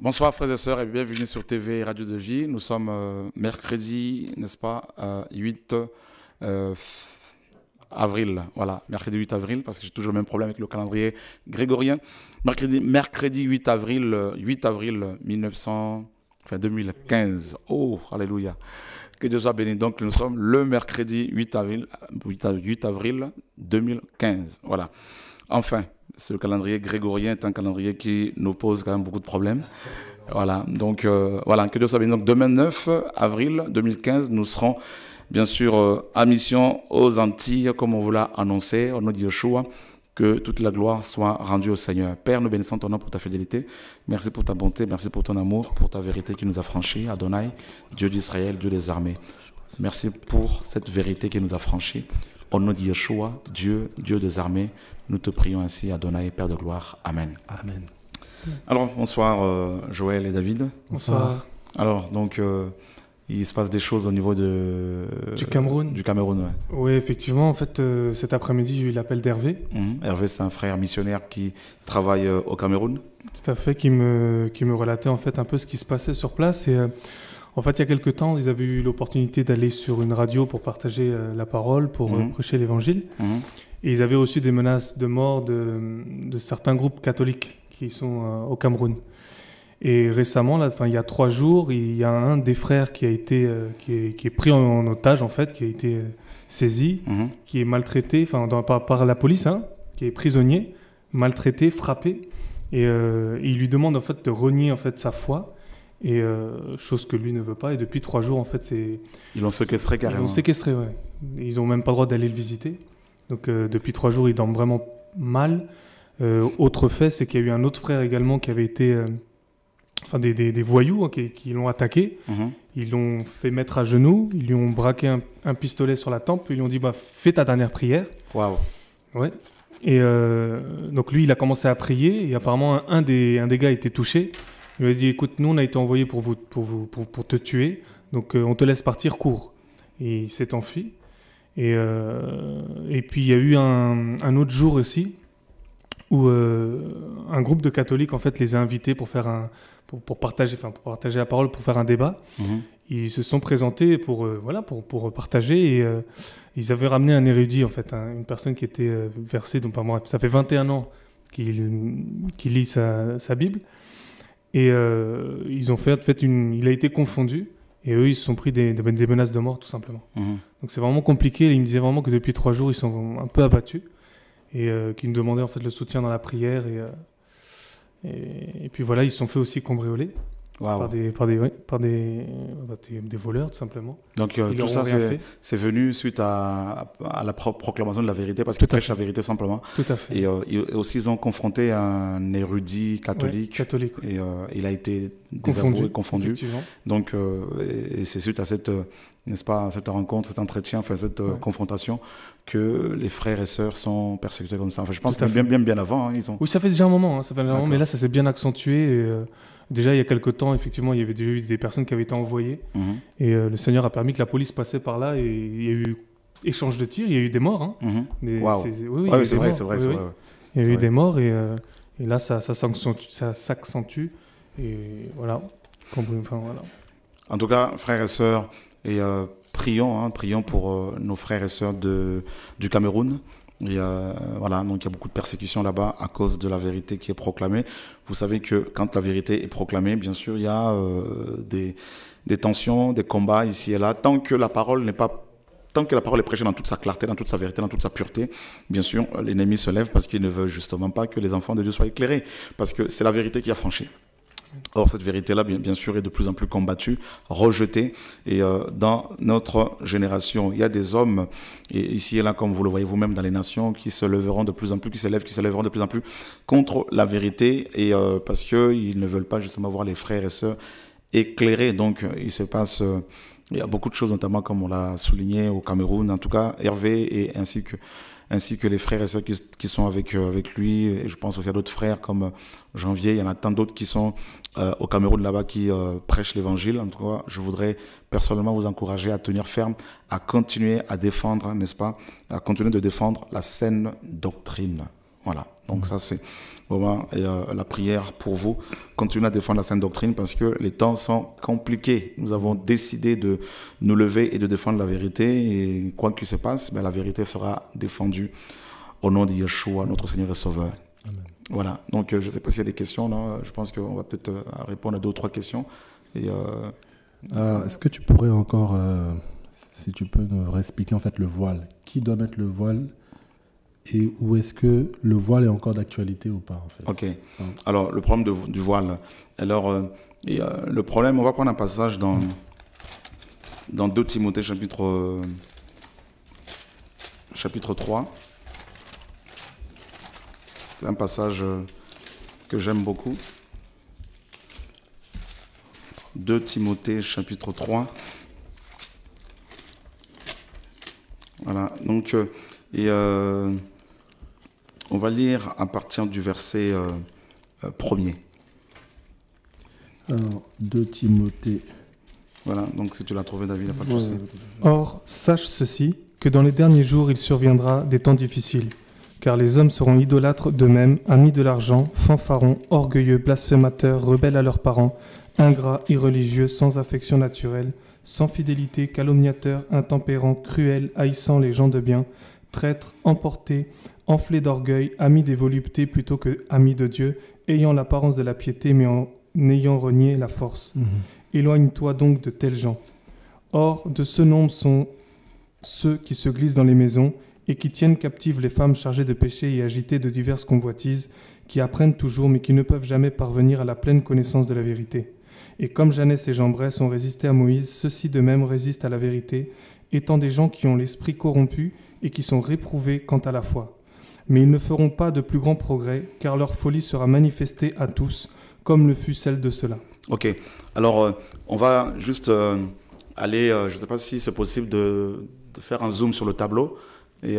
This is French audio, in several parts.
Bonsoir frères et sœurs et bienvenue sur TV et Radio de Vie. Nous sommes mercredi, n'est-ce pas, 8 avril. Voilà, mercredi 8 avril, parce que j'ai toujours le même problème avec le calendrier grégorien. Mercredi 8 avril 2015. Oh, alléluia. Que Dieu soit béni. Donc nous sommes le mercredi 8 avril 2015. Voilà. Enfin, ce calendrier grégorien est un calendrier qui nous pose quand même beaucoup de problèmes. Voilà, donc voilà, que Dieu soit béni. Donc demain 9 avril 2015, nous serons bien sûr à mission aux Antilles, comme on vous l'a annoncé, au nom de Yeshua, que toute la gloire soit rendue au Seigneur. Père, nous bénissons ton nom pour ta fidélité. Merci pour ta bonté, merci pour ton amour, pour ta vérité qui nous a franchis. Adonai, Dieu d'Israël, Dieu des armées. Merci pour cette vérité qui nous a franchis. Au nom de Yeshua, Dieu des armées, nous te prions ainsi, Adonai, Père de gloire. Amen. Amen. Alors, bonsoir Joël et David. Bonsoir. Alors, donc, il se passe des choses au niveau du Cameroun. Du Cameroun, ouais. Oui, effectivement, en fait, cet après-midi, j'ai eu l'appel d'Hervé. Hervé, c'est un frère missionnaire qui travaille au Cameroun. Tout à fait, qui me relatait en fait un peu ce qui se passait sur place. Et en fait, il y a quelques temps, ils avaient eu l'opportunité d'aller sur une radio pour partager la parole, pour prêcher l'évangile. Et ils avaient reçu des menaces de mort de certains groupes catholiques qui sont au Cameroun. Et récemment, là, il y a 3 jours, il y a un des frères qui a été qui est pris en otage en fait, qui a été saisi, qui est maltraité, par la police, qui est prisonnier, maltraité, frappé, et il lui demande en fait de renier en fait sa foi, et chose que lui ne veut pas. Et depuis 3 jours en fait, ils l'ont séquestré carrément. Ils l'ont séquestré, ouais. Ils n'ont même pas le droit d'aller le visiter. Donc depuis 3 jours, il dort vraiment mal. Autre fait, c'est qu'il y a eu un autre frère également qui avait été... des voyous qui l'ont attaqué. Ils l'ont fait mettre à genoux, ils lui ont braqué un pistolet sur la tempe, ils lui ont dit fais ta dernière prière. Waouh. Ouais. Et donc lui, il a commencé à prier, et apparemment un des gars a été touché. Il lui a dit écoute, nous on a été envoyés pour te tuer, donc on te laisse partir, cours. Et il s'est enfui. Et puis il y a eu un autre jour aussi où un groupe de catholiques en fait les a invités pour faire pour partager la parole, pour faire un débat. Ils se sont présentés pour partager, et ils avaient ramené un érudit en fait, une personne qui était versée, donc par moi, ça fait 21 ans qu'il lit sa Bible, et ils ont fait il a été confondu. Et eux, ils se sont pris des menaces de mort, tout simplement. Donc c'est vraiment compliqué. Ils me disaient vraiment que depuis 3 jours, ils sont un peu abattus. Et qu'ils nous demandaient en fait le soutien dans la prière. Et puis voilà, ils se sont fait aussi cambrioler. Wow. par des voleurs, tout simplement. Donc tout ça, c'est venu suite à la proclamation de la vérité, parce qu'ils prêchent la vérité simplement. Tout à fait. Et aussi, ils ont confronté un érudit catholique. Oui, catholique. Et il a été désavoué, confondu. Donc, et c'est suite à cette, n'est-ce pas, cette rencontre, cet entretien, cette confrontation, que les frères et sœurs sont persécutés comme ça. Enfin, je pense que bien avant, ils ont... Oui, ça fait déjà un moment, mais là, ça s'est bien accentué. Et, déjà, il y a quelques temps, effectivement, il y avait déjà eu des personnes qui avaient été envoyées. Et le Seigneur a permis que la police passait par là, et il y a eu échange de tirs, il y a eu des morts. Wow. C'est vrai. Il y a eu des morts, et là, ça s'accentue. Et voilà. En tout cas, frères et sœurs, et prions pour nos frères et sœurs du Cameroun. Et voilà, donc il y a beaucoup de persécutions là-bas à cause de la vérité qui est proclamée. Vous savez que quand la vérité est proclamée, bien sûr, il y a des tensions, des combats ici et là. Tant que la parole est prêchée dans toute sa clarté, dans toute sa vérité, dans toute sa pureté, bien sûr, l'ennemi se lève parce qu'il ne veut justement pas que les enfants de Dieu soient éclairés, parce que c'est la vérité qui a franchi. Or, cette vérité-là, bien sûr, est de plus en plus combattue, rejetée. Et dans notre génération, il y a des hommes, et ici et là, comme vous le voyez vous-même dans les nations, qui se lèveront de plus en plus, qui se lèveront de plus en plus contre la vérité, et parce qu'ils ne veulent pas justement voir les frères et sœurs éclairés. Donc, il se passe... il y a beaucoup de choses, notamment comme on l'a souligné au Cameroun, en tout cas, Hervé, et ainsi que les frères et sœurs qui sont avec lui. Et je pense aussi à d'autres frères comme Janvier. Il y en a tant d'autres qui sont au Cameroun là-bas qui prêchent l'évangile. En tout cas, je voudrais personnellement vous encourager à tenir ferme, à continuer à défendre, n'est-ce pas, à continuer de défendre la saine doctrine. Voilà. Donc ça, c'est vraiment, et la prière pour vous. Continuez à défendre la sainte doctrine parce que les temps sont compliqués. Nous avons décidé de nous lever et de défendre la vérité. Et quoi qu'il se passe, la vérité sera défendue au nom de Yeshua, notre Seigneur et Sauveur. Amen. Voilà. Donc, je ne sais pas s'il y a des questions. Là. Je pense qu'on va peut-être répondre à 2 ou 3 questions. Est-ce que tu pourrais encore, si tu peux nous réexpliquer en fait le voile? Qui doit mettre le voile? Et où est-ce que le voile est encore d'actualité ou pas en fait? Ok. Alors, le problème du voile. Alors, le problème, on va prendre un passage dans 2 Timothée chapitre 3. C'est un passage que j'aime beaucoup. 2 Timothée chapitre 3. Voilà. Donc, on va lire à partir du verset 1er. Alors, 2 Timothée. Voilà, donc si tu l'as trouvé, David, il n'y a pas de souci. Or, sache ceci, que dans les derniers jours, il surviendra des temps difficiles, car les hommes seront idolâtres d'eux-mêmes, amis de l'argent, fanfarons, orgueilleux, blasphémateurs, rebelles à leurs parents, ingrats, irreligieux, sans affection naturelle, sans fidélité, calomniateurs, intempérants, cruels, haïssant les gens de bien, traîtres, emportés, enflés d'orgueil, amis des voluptés plutôt que amis de Dieu, ayant l'apparence de la piété mais en ayant renié la force. Éloigne-toi donc de tels gens. Or, de ce nombre sont ceux qui se glissent dans les maisons et qui tiennent captives les femmes chargées de péché et agitées de diverses convoitises, qui apprennent toujours mais qui ne peuvent jamais parvenir à la pleine connaissance de la vérité. Et comme Jeannès et Jambres ont résisté à Moïse, ceux-ci de même résistent à la vérité, étant des gens qui ont l'esprit corrompu et qui sont réprouvés quant à la foi. Mais ils ne feront pas de plus grands progrès, car leur folie sera manifestée à tous, comme le fut celle de ceux-là. Ok, alors on va juste aller, je ne sais pas si c'est possible de faire un zoom sur le tableau. Et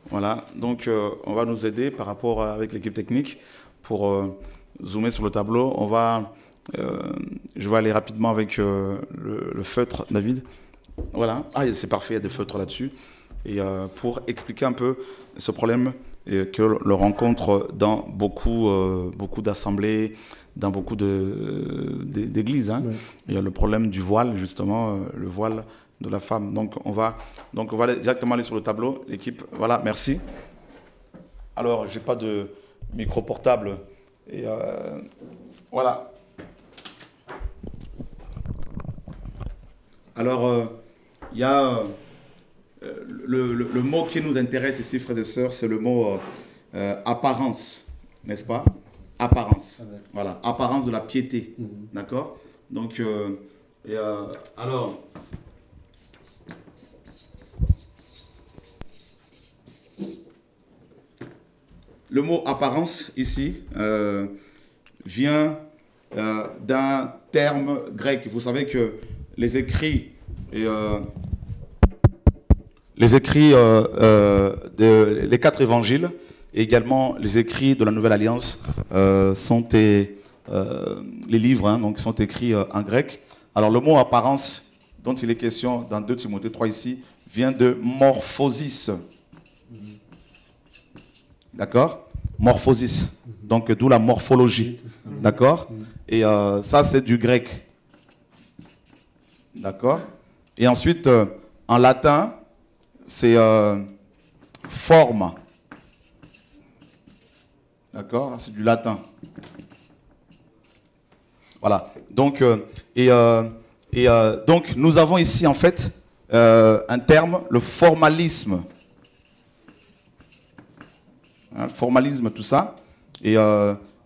voilà, donc on va nous aider par rapport avec l'équipe technique pour zoomer sur le tableau. Je vais aller rapidement avec le feutre, David. Voilà, c'est parfait, il y a des feutres là-dessus. Et pour expliquer un peu ce problème que l'on rencontre dans beaucoup d'assemblées, dans beaucoup d'églises. Hein. Ouais. Il y a le problème du voile, justement, le voile de la femme. Donc on va directement aller sur le tableau. L'équipe, voilà, merci. Alors, j'ai pas de micro portable. Et voilà. Alors, il y a le mot qui nous intéresse ici, frères et sœurs, c'est le mot apparence, n'est-ce pas? Apparence. Ah ouais. Voilà, apparence de la piété. D'accord? Donc, alors, le mot apparence ici vient d'un terme grec. Vous savez que les écrits les 4 évangiles et également les écrits de la Nouvelle Alliance sont les livres, hein, donc sont écrits en grec. Alors le mot apparence dont il est question dans 2 Timothée 3 ici vient de morphosis. D'accord? Morphosis. Donc d'où la morphologie. D'accord? Et ça c'est du grec. D'accord? Et ensuite en latin c'est forme. D'accord? C'est du latin. Voilà. Donc, donc, nous avons ici, en fait, un terme, le formalisme. Hein, formalisme, tout ça. Et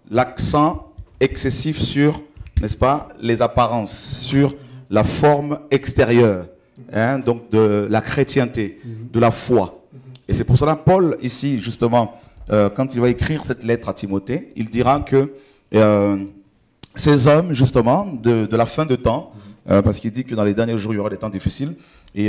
l'accent excessif sur, n'est-ce pas, les apparences, sur la forme extérieure. Hein, donc, de la chrétienté, de la foi. Et c'est pour cela, Paul, ici, justement, quand il va écrire cette lettre à Timothée, il dira que ces hommes, justement, de la fin de temps, parce qu'il dit que dans les derniers jours, il y aura des temps difficiles, et,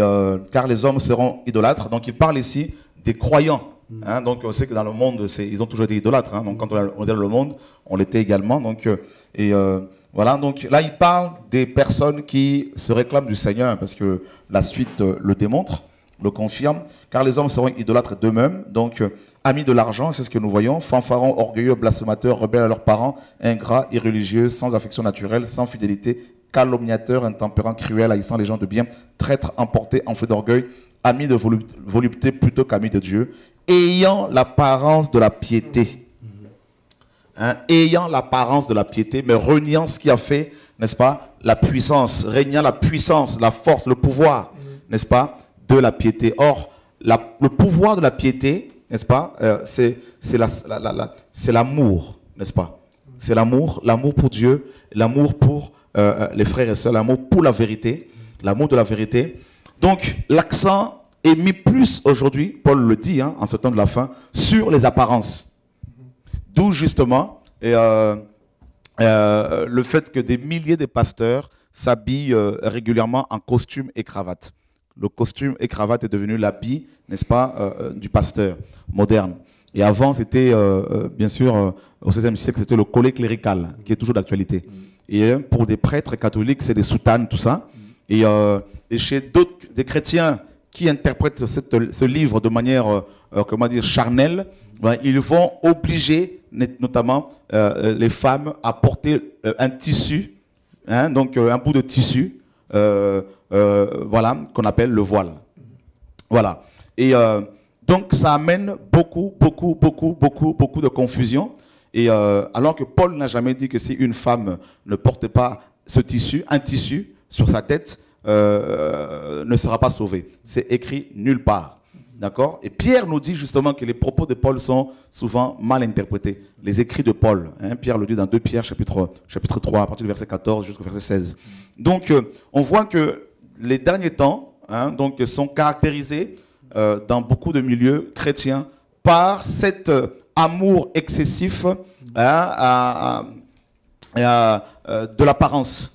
car les hommes seront idolâtres. Donc, il parle ici des croyants. Hein, donc, on sait que dans le monde, ils ont toujours été idolâtres. Hein, donc, quand on est dans le monde, on l'était également. Donc, voilà. Donc, là, il parle des personnes qui se réclament du Seigneur, parce que la suite le démontre. le confirme. Car les hommes seront idolâtres d'eux-mêmes, donc amis de l'argent, c'est ce que nous voyons, fanfarons, orgueilleux, blasphémateurs, rebelles à leurs parents, ingrats, irréligieux, sans affection naturelle, sans fidélité, calomniateurs, intempérants, cruels, haïssant les gens de bien, traîtres, emportés en feu d'orgueil, amis de volupté plutôt qu'amis de Dieu, ayant l'apparence de la piété. Ayant l'apparence de la piété, mais reniant ce qui a fait, n'est-ce pas, la puissance, régnant la puissance, la force, le pouvoir, n'est-ce pas, de la piété. Or, le pouvoir de la piété, n'est-ce pas, c'est l'amour, n'est-ce pas? C'est l'amour pour Dieu, l'amour pour les frères et sœurs, l'amour pour la vérité, l'amour de la vérité. Donc, l'accent est mis plus aujourd'hui, Paul le dit, en ce temps de la fin, sur les apparences. D'où justement le fait que des milliers de pasteurs s'habillent régulièrement en costume et cravate. Le costume et cravate est devenu l'habit, n'est-ce pas, du pasteur moderne. Et avant, c'était, bien sûr, au XVIe siècle, c'était le collet clérical, qui est toujours d'actualité. Et pour des prêtres catholiques, c'est des soutanes, tout ça. Et chez d'autres, des chrétiens qui interprètent ce livre de manière, comment dire, charnelle, ben, ils vont obliger notamment les femmes à porter un tissu, donc un bout de tissu, voilà, qu'on appelle le voile. Voilà. Et donc ça amène beaucoup de confusion. Et alors que Paul n'a jamais dit que si une femme ne porte pas ce tissu, un tissu sur sa tête, ne sera pas sauvée. C'est écrit nulle part. D'accord? Et Pierre nous dit justement que les propos de Paul sont souvent mal interprétés. Les écrits de Paul. Pierre le dit dans 2 Pierre chapitre 3, à partir du verset 14 jusqu'au verset 16. Donc, on voit que les derniers temps donc, sont caractérisés dans beaucoup de milieux chrétiens par cet amour excessif de l'apparence,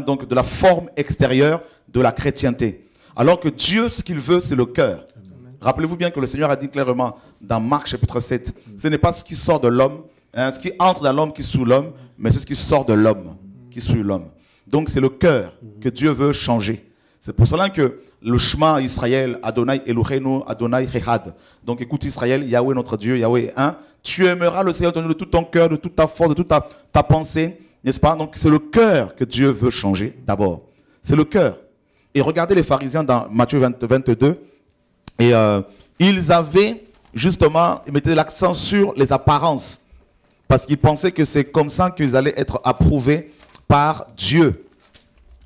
donc de la forme extérieure de la chrétienté. Alors que Dieu, ce qu'il veut, c'est le cœur. Rappelez-vous bien que le Seigneur a dit clairement dans Marc chapitre 7, ce n'est pas ce qui sort de l'homme, ce qui entre dans l'homme qui souille l'homme, mais c'est ce qui sort de l'homme qui souille l'homme. Donc c'est le cœur que Dieu veut changer. C'est pour cela que le chemin Israël, Adonai Eloheinu, Adonai Echad. Donc écoute Israël, Yahweh notre Dieu, Yahweh est un. Tu aimeras le Seigneur de tout ton cœur, de toute ta force, de toute ta pensée, n'est-ce pas? Donc c'est le cœur que Dieu veut changer d'abord. C'est le cœur. Et regardez les pharisiens dans Matthieu 22. Et ils avaient justement, ils mettaient l'accent sur les apparences. Parce qu'ils pensaient que c'est comme ça qu'ils allaient être approuvés par Dieu.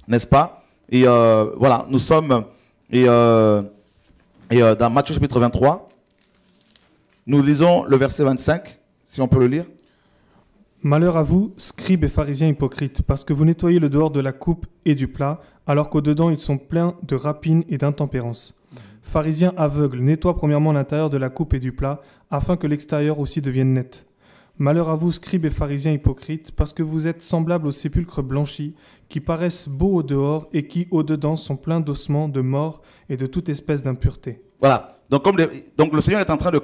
N'est-ce pas? Et voilà, nous sommes dans Matthieu chapitre 23. Nous lisons le verset 25, si on peut le lire. Malheur à vous, scribes et pharisiens hypocrites, parce que vous nettoyez le dehors de la coupe et du plat, alors qu'au-dedans ils sont pleins de rapines et d'intempérance. Pharisiens aveugles, nettoient premièrement l'intérieur de la coupe et du plat, afin que l'extérieur aussi devienne net. Malheur à vous, scribes et pharisiens hypocrites, parce que vous êtes semblables aux sépulcres blanchis, qui paraissent beaux au dehors et qui, au-dedans, sont pleins d'ossements, de morts et de toute espèce d'impureté. Voilà. Donc le Seigneur est en train de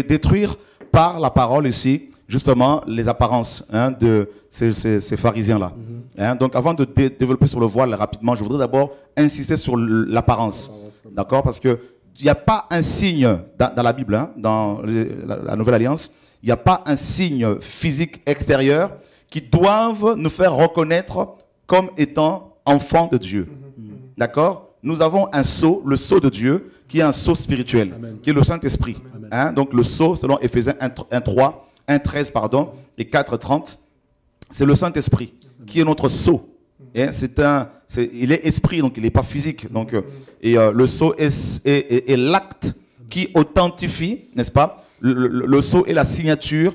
détruire par la parole ici, justement, les apparences de ces pharisiens-là. Donc avant de développer sur le voile rapidement, je voudrais d'abord insister sur l'apparence. D'accord? Parce qu'il n'y a pas un signe dans la Bible, dans la Nouvelle Alliance, il n'y a pas un signe physique extérieur qui doive nous faire reconnaître comme étant enfants de Dieu. D'accord? Nous avons un sceau, le sceau de Dieu, qui est un sceau spirituel, qui est le Saint-Esprit. Donc le sceau, selon Éphésiens 1:13 pardon, et 4:30, c'est le Saint-Esprit qui est notre sceau. Il est esprit, donc il n'est pas physique. Donc, le sceau est l'acte qui authentifie, n'est-ce pas? Le sceau est la signature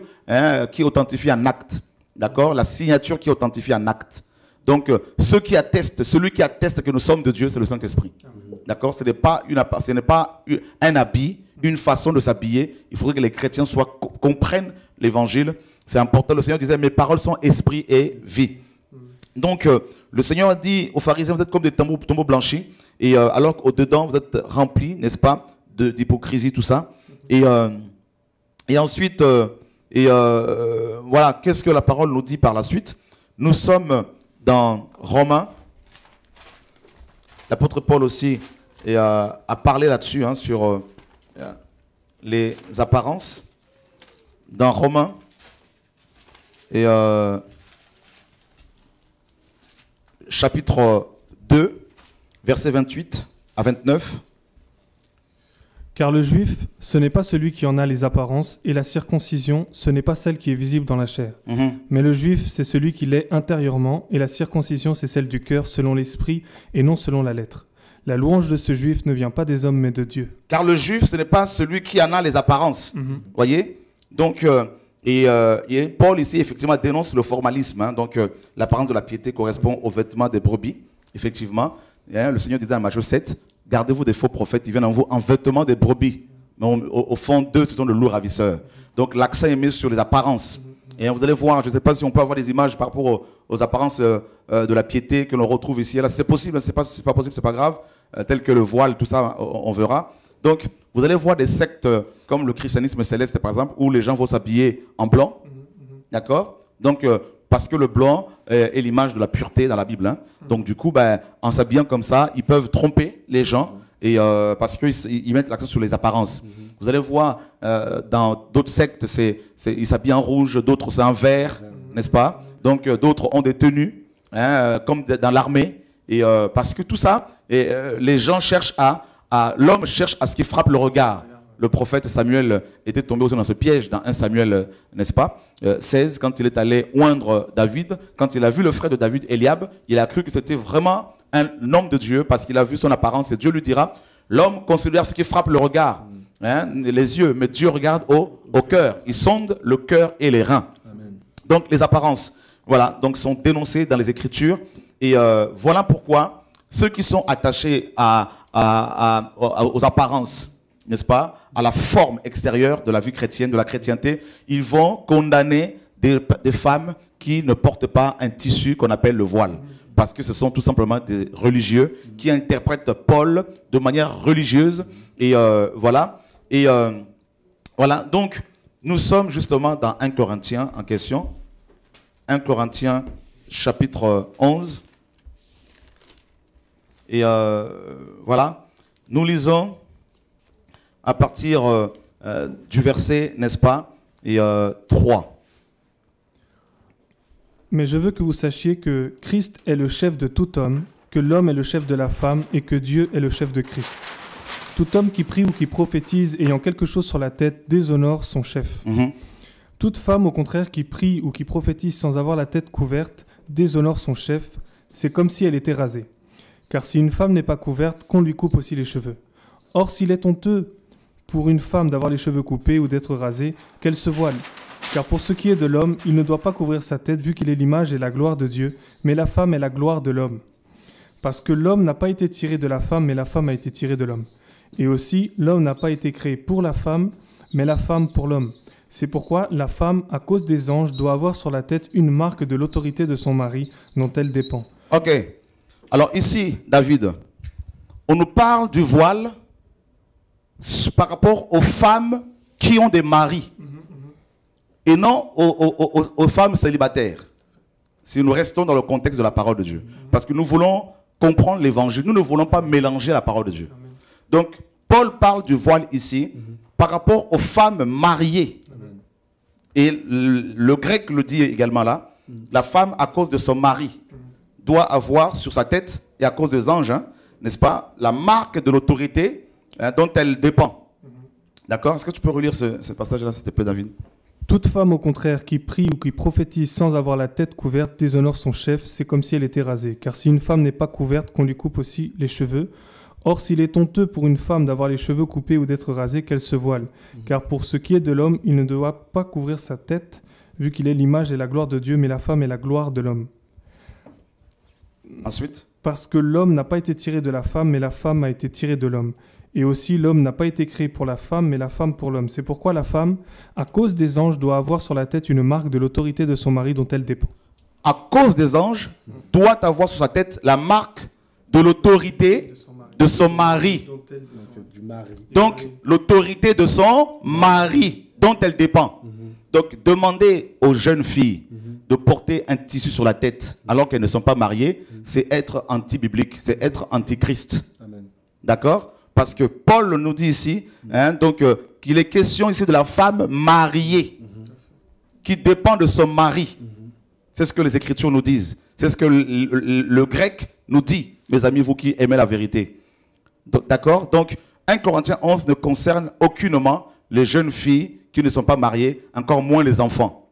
qui authentifie un acte. D'accord? La signature qui authentifie un acte. Donc, celui qui atteste que nous sommes de Dieu, c'est le Saint-Esprit. D'accord? Ce n'est pas un habit, une façon de s'habiller. Il faudrait que les chrétiens comprennent l'évangile. C'est important. Le Seigneur disait, mes paroles sont esprit et vie. Donc, le Seigneur a dit aux pharisiens, vous êtes comme des tombeaux blanchis. Et alors qu'au-dedans, vous êtes remplis, n'est-ce pas, d'hypocrisie, tout ça. Et ensuite, voilà, qu'est-ce que la parole nous dit par la suite? Nous sommes dans Romains. L'apôtre Paul aussi et a parlé là-dessus, hein, sur les apparences, dans Romains, et chapitre 2, versets 28 à 29. Car le juif, ce n'est pas celui qui en a les apparences, et la circoncision, ce n'est pas celle qui est visible dans la chair. Mais le juif, c'est celui qui l'est intérieurement, et la circoncision, c'est celle du cœur, selon l'esprit, et non selon la lettre. La louange de ce juif ne vient pas des hommes, mais de Dieu. Car le juif, ce n'est pas celui qui en a les apparences. Voyez? Donc, et Paul ici, effectivement, dénonce le formalisme. Hein. Donc, l'apparence de la piété correspond aux vêtements des brebis, effectivement. Et, le Seigneur disait dans Matthieu 7, gardez-vous des faux prophètes, ils viennent en vous en vêtements des brebis. Mais au fond d'eux, ce sont de lourds ravisseurs. Donc, l'accent est mis sur les apparences. Et vous allez voir, je ne sais pas si on peut avoir des images par rapport aux apparences de la piété que l'on retrouve ici. Là, c'est possible, c'est pas possible, c'est pas grave. Tel que le voile, tout ça, on verra. Donc, vous allez voir des sectes comme le christianisme céleste, par exemple, où les gens vont s'habiller en blanc. D'accord? Donc, parce que le blanc est l'image de la pureté dans la Bible. Hein. Donc, du coup, en s'habillant comme ça, ils peuvent tromper les gens et, parce qu'ils mettent l'accent sur les apparences. Vous allez voir, dans d'autres sectes, ils s'habillent en rouge, d'autres c'est en vert, n'est-ce pas? Donc, d'autres ont des tenues, hein, comme dans l'armée. Et parce que tout ça, les gens cherchent l'homme cherche à ce qui frappe le regard. Le prophète Samuel était tombé aussi dans ce piège dans 1 Samuel, n'est-ce pas, 16, quand il est allé oindre David, quand il a vu le frère de David, Eliab, il a cru que c'était vraiment un homme de Dieu parce qu'il a vu son apparence et Dieu lui dira, l'homme considère ce qui frappe le regard, hein, les yeux, mais Dieu regarde au cœur. Il sonde le cœur et les reins. Amen. Donc les apparences, voilà, donc sont dénoncées dans les Écritures et voilà pourquoi ceux qui sont attachés aux apparences, n'est-ce pas, à la forme extérieure de la vie chrétienne, de la chrétienté, ils vont condamner des femmes qui ne portent pas un tissu qu'on appelle le voile. Parce que ce sont tout simplement des religieux qui interprètent Paul de manière religieuse. Et voilà. Et voilà. Donc, nous sommes justement dans 1 Corinthiens en question. 1 Corinthiens chapitre 11. Et voilà. Nous lisons à partir du verset, n'est-ce pas, et 3. Mais je veux que vous sachiez que Christ est le chef de tout homme, que l'homme est le chef de la femme et que Dieu est le chef de Christ. Tout homme qui prie ou qui prophétise ayant quelque chose sur la tête déshonore son chef. Toute femme, au contraire, qui prie ou qui prophétise sans avoir la tête couverte déshonore son chef. C'est comme si elle était rasée. Car si une femme n'est pas couverte, qu'on lui coupe aussi les cheveux. Or, s'il est honteux pour une femme d'avoir les cheveux coupés ou d'être rasée, qu'elle se voile. Car pour ce qui est de l'homme, il ne doit pas couvrir sa tête vu qu'il est l'image et la gloire de Dieu, mais la femme est la gloire de l'homme. Parce que l'homme n'a pas été tiré de la femme, mais la femme a été tirée de l'homme. Et aussi, l'homme n'a pas été créé pour la femme, mais la femme pour l'homme. C'est pourquoi la femme, à cause des anges, doit avoir sur la tête une marque de l'autorité de son mari dont elle dépend. Ok. Alors ici, David, on nous parle du voile par rapport aux femmes qui ont des maris et non aux femmes célibataires. Si nous restons dans le contexte de la parole de Dieu. Parce que nous voulons comprendre l'évangile. Nous ne voulons pas mélanger la parole de Dieu. Donc, Paul parle du voile ici par rapport aux femmes mariées. Et le grec le dit également là. La femme, à cause de son mari, doit avoir sur sa tête, et à cause des anges, hein, n'est-ce pas, la marque de l'autorité dont elle dépend. D'accord? Est-ce que tu peux relire ce passage-là, s'il te plaît, David? Toute femme, au contraire, qui prie ou qui prophétise sans avoir la tête couverte déshonore son chef, c'est comme si elle était rasée. Car si une femme n'est pas couverte, qu'on lui coupe aussi les cheveux. Or, s'il est honteux pour une femme d'avoir les cheveux coupés ou d'être rasée, qu'elle se voile. Car pour ce qui est de l'homme, il ne doit pas couvrir sa tête, vu qu'il est l'image et la gloire de Dieu, mais la femme est la gloire de l'homme. Ensuite. Parce que l'homme n'a pas été tiré de la femme, mais la femme a été tirée de l'homme. Et aussi, l'homme n'a pas été créé pour la femme, mais la femme pour l'homme. C'est pourquoi la femme, à cause des anges, doit avoir sur la tête une marque de l'autorité de son mari dont elle dépend. À cause des anges, doit avoir sur sa tête la marque de l'autorité de son mari. Donc, l'autorité de son mari dont elle dépend. Donc, demander aux jeunes filles de porter un tissu sur la tête alors qu'elles ne sont pas mariées, c'est être anti-biblique, c'est être anti-Christ. D'accord? Parce que Paul nous dit ici, donc qu'il est question ici de la femme mariée, qui dépend de son mari. C'est ce que les Écritures nous disent. C'est ce que le grec nous dit, mes amis, vous qui aimez la vérité. D'accord? Donc, 1 Corinthiens 11 ne concerne aucunement les jeunes filles qui ne sont pas mariées, encore moins les enfants.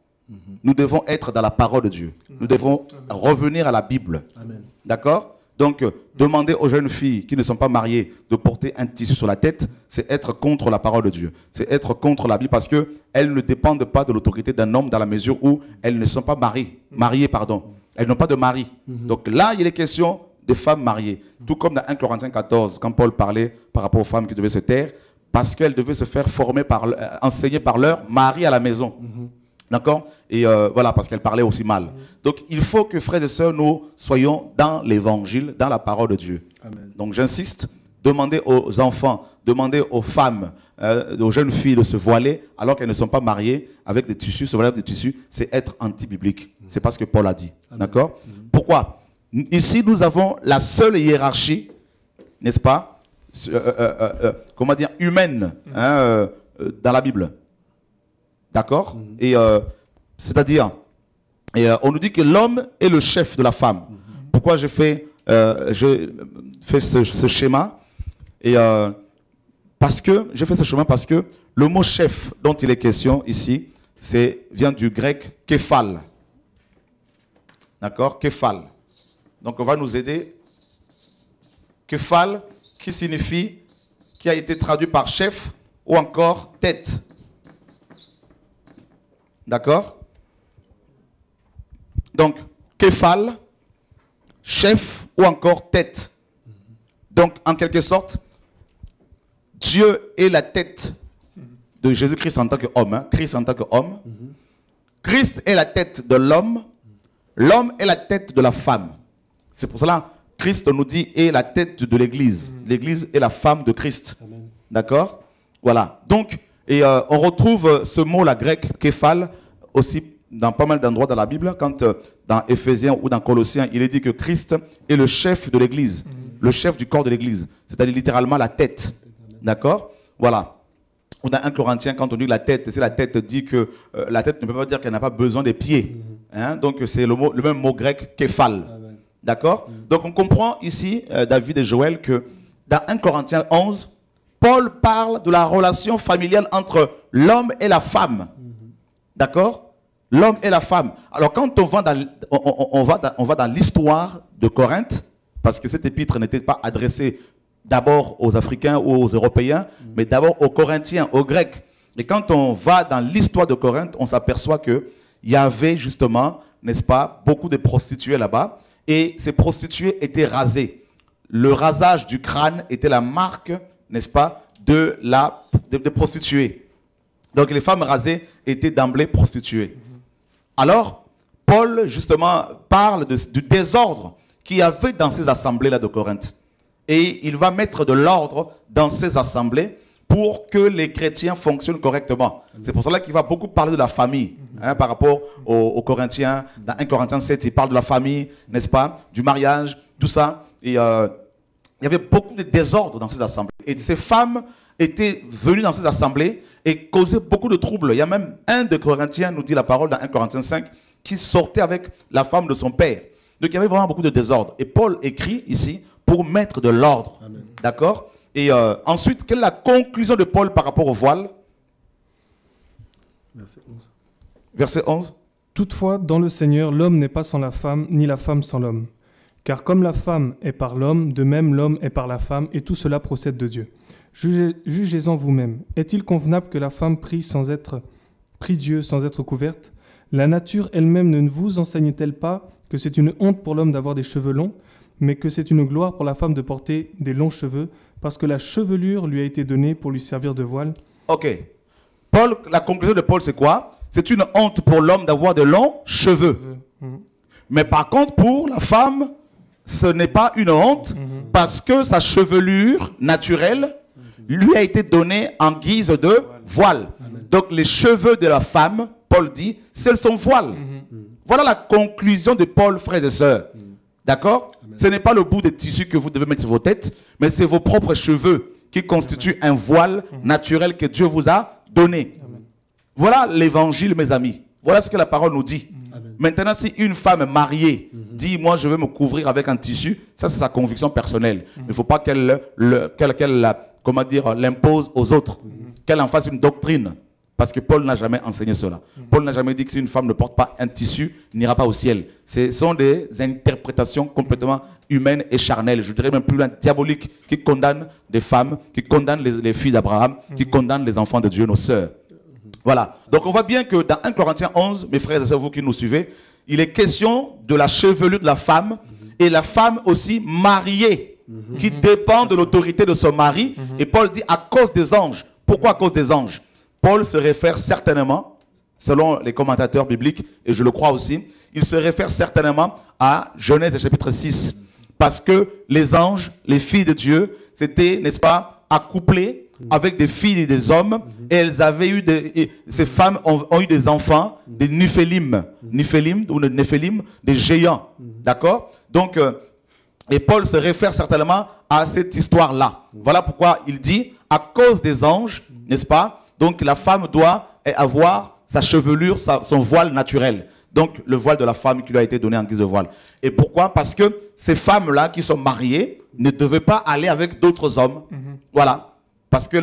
Nous devons être dans la parole de Dieu. Nous devons revenir à la Bible. D'accord? Donc, demander aux jeunes filles qui ne sont pas mariées de porter un tissu sur la tête, c'est être contre la parole de Dieu. C'est être contre la Bible parce qu'elles ne dépendent pas de l'autorité d'un homme dans la mesure où elles ne sont pas mariées. Elles n'ont pas de mari. Donc là, il est question des femmes mariées. Tout comme dans 1 Corinthiens 14, quand Paul parlait par rapport aux femmes qui devaient se taire, parce qu'elles devaient se faire former, enseigner par leur mari à la maison. D'accord? Et voilà, parce qu'elle parlait aussi mal. Donc, il faut que, frères et sœurs, nous soyons dans l'évangile, dans la parole de Dieu. Amen. Donc, j'insiste, demandez aux enfants, demandez aux femmes, aux jeunes filles de se voiler alors qu'elles ne sont pas mariées avec des tissus, se voiler avec des tissus, c'est être anti-biblique. C'est pas ce que Paul a dit. D'accord? Pourquoi? Ici, nous avons la seule hiérarchie, n'est-ce pas? Comment dire? Humaine, dans la Bible. D'accord? Et c'est-à-dire, on nous dit que l'homme est le chef de la femme. Pourquoi je fais ce schéma? Et parce que le mot chef dont il est question ici, vient du grec képhal. D'accord? Képhal. Donc on va nous aider. Képhal, qui a été traduit par chef ou encore tête. D'accord? Donc, képhal, chef ou encore tête. Donc, en quelque sorte, Dieu est la tête de Jésus-Christ en tant qu'homme. Christ en tant qu'homme. Christ est la tête de l'homme. L'homme est la tête de la femme. C'est pour cela que Christ nous dit est la tête de l'Église. L'Église est la femme de Christ. D'accord? Voilà. Donc, et on retrouve ce mot-là grec, képhal, aussi dans pas mal d'endroits dans la Bible. Quand dans Éphésiens ou dans Colossiens, il est dit que Christ est le chef de l'Église, le chef du corps de l'Église. C'est-à-dire littéralement la tête. D'accord? Voilà. On a 1 Corinthiens, quand on dit la tête, c'est la tête dit que la tête ne peut pas dire qu'elle n'a pas besoin des pieds. Donc c'est le même mot grec, képhal. D'accord? Donc on comprend ici, David et Joël, que dans 1 Corinthiens 11, Paul parle de la relation familiale entre l'homme et la femme. D'accord? L'homme et la femme. Alors quand on va dans l'histoire de Corinthe, parce que cette épître n'était pas adressée d'abord aux Africains ou aux Européens, mais d'abord aux Corinthiens, aux Grecs. Et quand on va dans l'histoire de Corinthe, on s'aperçoit qu'il y avait justement, n'est-ce pas, beaucoup de prostituées là-bas. Et ces prostituées étaient rasées. Le rasage du crâne était la marque, n'est-ce pas, de prostituées. Donc les femmes rasées étaient d'emblée prostituées. Alors, Paul, justement, parle du désordre qu'il y avait dans ces assemblées-là de Corinthe. Et il va mettre de l'ordre dans ces assemblées pour que les chrétiens fonctionnent correctement. C'est pour cela qu'il va beaucoup parler de la famille, par rapport aux Corinthiens. Dans 1 Corinthiens 7, il parle de la famille, n'est-ce pas, du mariage, tout ça. Et il y avait beaucoup de désordre dans ces assemblées. Et ces femmes étaient venues dans ces assemblées et causaient beaucoup de troubles. Il y a même un des Corinthiens, nous dit la parole dans 1 Corinthiens 5, qui sortait avec la femme de son père. Donc il y avait vraiment beaucoup de désordre. Et Paul écrit ici pour mettre de l'ordre. D'accord? Et ensuite, quelle est la conclusion de Paul par rapport au voile? Verset 11. Toutefois, dans le Seigneur, l'homme n'est pas sans la femme, ni la femme sans l'homme. Car comme la femme est par l'homme, de même l'homme est par la femme, et tout cela procède de Dieu. Jugez-en vous-même. Est-il convenable que la femme prie Dieu sans être couverte? La nature elle-même ne vous enseigne-t-elle pas que c'est une honte pour l'homme d'avoir des cheveux longs, mais que c'est une gloire pour la femme de porter des longs cheveux, parce que la chevelure lui a été donnée pour lui servir de voile? Ok. Paul, la conclusion de Paul, c'est quoi? C'est une honte pour l'homme d'avoir de longs cheveux. Mais par contre, pour la femme, ce n'est pas une honte, parce que sa chevelure naturelle lui a été donnée en guise de voile. Donc les cheveux de la femme, Paul dit, c'est son voile. Voilà la conclusion de Paul, frères et sœurs. D'accord? Ce n'est pas le bout des tissus que vous devez mettre sur vos têtes, mais c'est vos propres cheveux qui constituent un voile naturel que Dieu vous a donné. Voilà l'évangile, mes amis. Voilà ce que la parole nous dit. Maintenant, si une femme mariée dit « moi, je veux me couvrir avec un tissu », ça, c'est sa conviction personnelle. Il ne faut pas qu'elle l'impose aux autres, qu'elle en fasse une doctrine. Parce que Paul n'a jamais enseigné cela. Paul n'a jamais dit que si une femme ne porte pas un tissu, n'ira pas au ciel. Ce sont des interprétations complètement humaines et charnelles. Je dirais même plus loin, diaboliques, qui condamnent des femmes, qui condamnent les filles d'Abraham, qui condamnent les enfants de Dieu, nos sœurs. Voilà. Donc on voit bien que dans 1 Corinthiens 11, mes frères et sœurs, vous qui nous suivez, il est question de la chevelure de la femme et la femme aussi mariée qui dépend de l'autorité de son mari. Et Paul dit à cause des anges. Pourquoi à cause des anges? Paul se réfère certainement, selon les commentateurs bibliques, et je le crois aussi, il se réfère certainement à Genèse chapitre 6. Parce que les anges, les filles de Dieu, c'était, n'est-ce pas, accouplées avec des filles et des hommes, et elles avaient eu ces femmes ont eu des enfants, des Néphilim, des géants, d'accord? Donc, et Paul se réfère certainement à cette histoire-là. Voilà pourquoi il dit, à cause des anges, n'est-ce pas? Donc la femme doit avoir sa chevelure, son voile naturel. Donc le voile de la femme qui lui a été donné en guise de voile. Et pourquoi? Parce que ces femmes-là qui sont mariées ne devaient pas aller avec d'autres hommes. Voilà. Parce que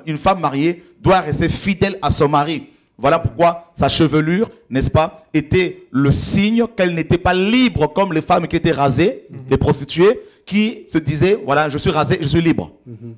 une femme mariée doit rester fidèle à son mari. Voilà pourquoi sa chevelure, n'est-ce pas, était le signe qu'elle n'était pas libre comme les femmes qui étaient rasées, les prostituées, qui se disaient, voilà, je suis rasée, je suis libre.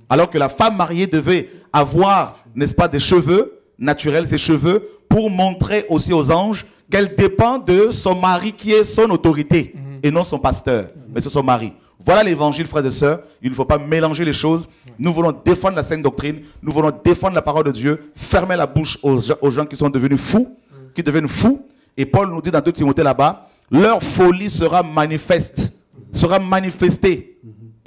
Alors que la femme mariée devait avoir, n'est-ce pas, des cheveux naturels, ses cheveux, pour montrer aussi aux anges qu'elle dépend de son mari qui est son autorité, et non son pasteur, mais c'est son mari. Voilà l'évangile, frères et sœurs. Il ne faut pas mélanger les choses. Nous voulons défendre la sainte doctrine. Nous voulons défendre la parole de Dieu. Fermer la bouche aux gens qui sont devenus fous. Qui deviennent fous. Et Paul nous dit dans 2 Timothée là-bas, leur folie sera manifeste. Sera manifestée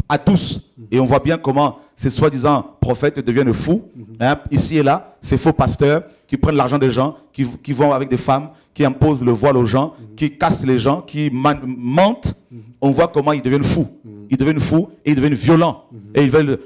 à tous. Et on voit bien comment ces soi-disant prophètes deviennent fous. Hein, ici et là, ces faux pasteurs qui prennent l'argent des gens, qui vont avec des femmes, qui imposent le voile aux gens, qui cassent les gens, qui mentent. On voit comment ils deviennent fous. Ils deviennent fous et ils deviennent violents. Et ils veulent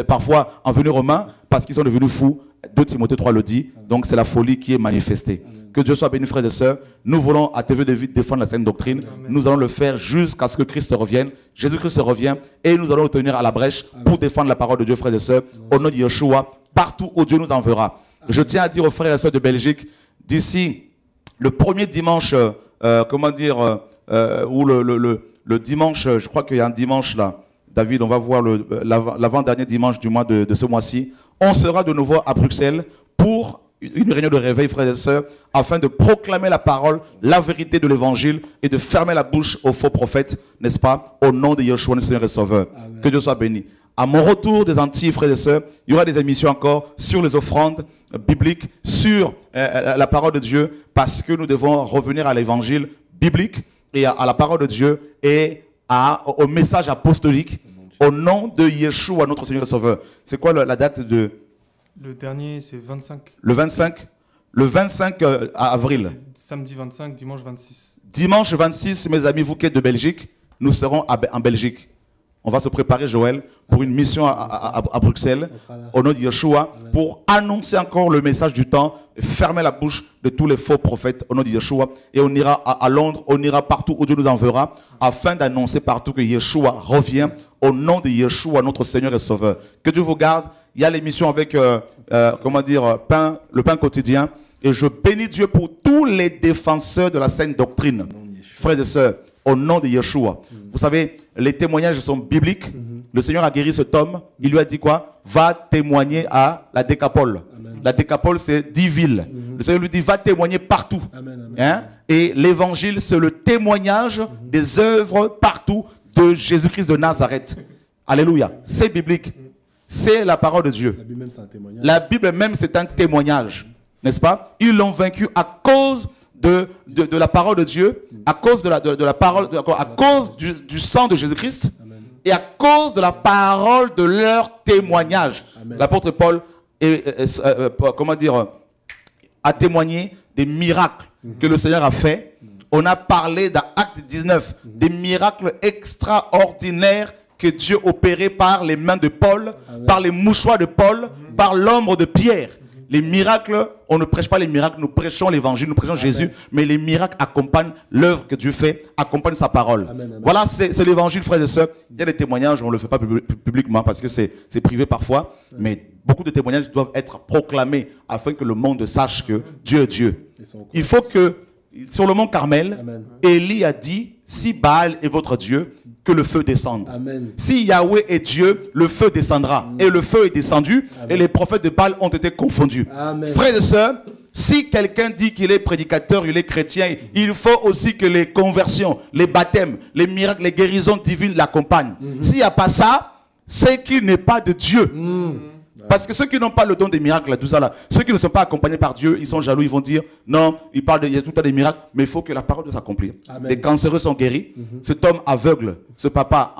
parfois en venir aux mains parce qu'ils sont devenus fous. 2 Timothée 3 le dit. Donc c'est la folie qui est manifestée. Que Dieu soit béni, frères et sœurs. Nous voulons à TV de Vite défendre la sainte doctrine. Nous allons le faire jusqu'à ce que Christ revienne. Jésus-Christ revient et nous allons nous tenir à la brèche pour défendre la parole de Dieu, frères et sœurs. Au nom de Yeshua, partout où Dieu nous enverra. Je tiens à dire aux frères et sœurs de Belgique, d'ici le premier dimanche, ou le dimanche, je crois qu'il y a un dimanche là, David, on va voir l'avant-dernier dimanche du mois de ce mois-ci. On sera de nouveau à Bruxelles pour une réunion de réveil, frères et sœurs, afin de proclamer la parole, la vérité de l'évangile et de fermer la bouche aux faux prophètes, n'est-ce pas, au nom de Yeshua, notre Seigneur et Sauveur. Amen. Que Dieu soit béni. À mon retour des Antilles, frères et sœurs, il y aura des émissions encore sur les offrandes bibliques, sur la parole de Dieu, parce que nous devons revenir à l'évangile biblique et à la parole de Dieu et au message apostolique au nom de Yeshua, notre Seigneur et Sauveur. C'est quoi la date de... Le dernier, c'est 25. Le 25 avril. Samedi 25, dimanche 26. Dimanche 26, mes amis, vous qui êtes de Belgique, nous serons en Belgique. On va se préparer, Joël, pour une mission à Bruxelles, au nom de Yeshua, pour annoncer encore le message du temps, et fermer la bouche de tous les faux prophètes, au nom de Yeshua. Et on ira à Londres, on ira partout où Dieu nous enverra, afin d'annoncer partout que Yeshua revient, au nom de Yeshua, notre Seigneur et Sauveur. Que Dieu vous garde. Il y a l'émission avec, le pain quotidien. Et je bénis Dieu pour tous les défenseurs de la sainte doctrine. Frères et sœurs, au nom de Yeshua. Vous savez, les témoignages sont bibliques. Le Seigneur a guéri cet homme. Il lui a dit quoi? Va témoigner à la Décapole. Amen. La Décapole, c'est 10 villes. Le Seigneur lui dit, va témoigner partout. Amen, amen. Hein? Et l'évangile, c'est le témoignage des œuvres partout de Jésus-Christ de Nazareth. Alléluia. C'est biblique. C'est la parole de Dieu. La Bible même, c'est un témoignage. La Bible même, c'est un témoignage. N'est-ce pas? Ils l'ont vaincu à cause de la parole de Dieu, à cause de la parole, à cause du sang de Jésus-Christ et à cause de la parole de leur témoignage. L'apôtre Paul a témoigné des miracles que le Seigneur a fait On a parlé dans Acte 19 des miracles extraordinaires que Dieu opérait par les mains de Paul, par les mouchoirs de Paul, par l'ombre de Pierre. Les miracles, on ne prêche pas les miracles, nous prêchons l'évangile, nous prêchons Jésus, mais les miracles accompagnent l'œuvre que Dieu fait, accompagnent sa parole. Voilà, c'est l'évangile, frères et sœurs. Il y a des témoignages, on ne le fait pas publiquement parce que c'est privé parfois, mais beaucoup de témoignages doivent être proclamés afin que le monde sache que Dieu est Dieu. Il faut que, sur le mont Carmel, Élie a dit, si Baal est votre Dieu, que le feu descende. Amen. Si Yahweh est Dieu, le feu descendra. Et le feu est descendu. Amen. Et les prophètes de Baal ont été confondus. Amen. Frères et sœurs, si quelqu'un dit qu'il est prédicateur, il est chrétien, il faut aussi que les conversions, les baptêmes, les miracles, les guérisons divines l'accompagnent. S'il n'y a pas ça, c'est qu'il n'est pas de Dieu. Parce que ceux qui n'ont pas le don des miracles, là, tout ça là, ceux qui ne sont pas accompagnés par Dieu, ils sont jaloux, ils vont dire, non, il y a tout le temps des miracles, mais il faut que la parole doit s'accomplir. Les cancéreux sont guéris. Cet homme aveugle, ce papa,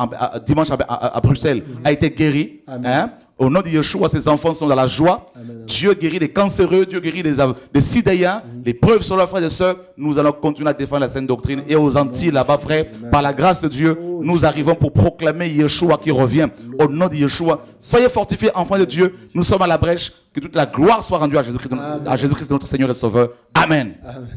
dimanche à Bruxelles, a été guéri. Hein? Au nom de Yeshua, ses enfants sont dans la joie. Amen. Dieu guérit les cancéreux, Dieu guérit les sidéens. Les preuves sont là, frères et sœurs. Nous allons continuer à défendre la sainte doctrine. Et aux Antilles, là-bas, frère, par la grâce de Dieu, nous arrivons pour proclamer Yeshua qui revient. Au nom de Yeshua, soyez fortifiés, enfants de Dieu. Nous sommes à la brèche. Que toute la gloire soit rendue à Jésus-Christ, notre Seigneur et Sauveur. Amen. Amen.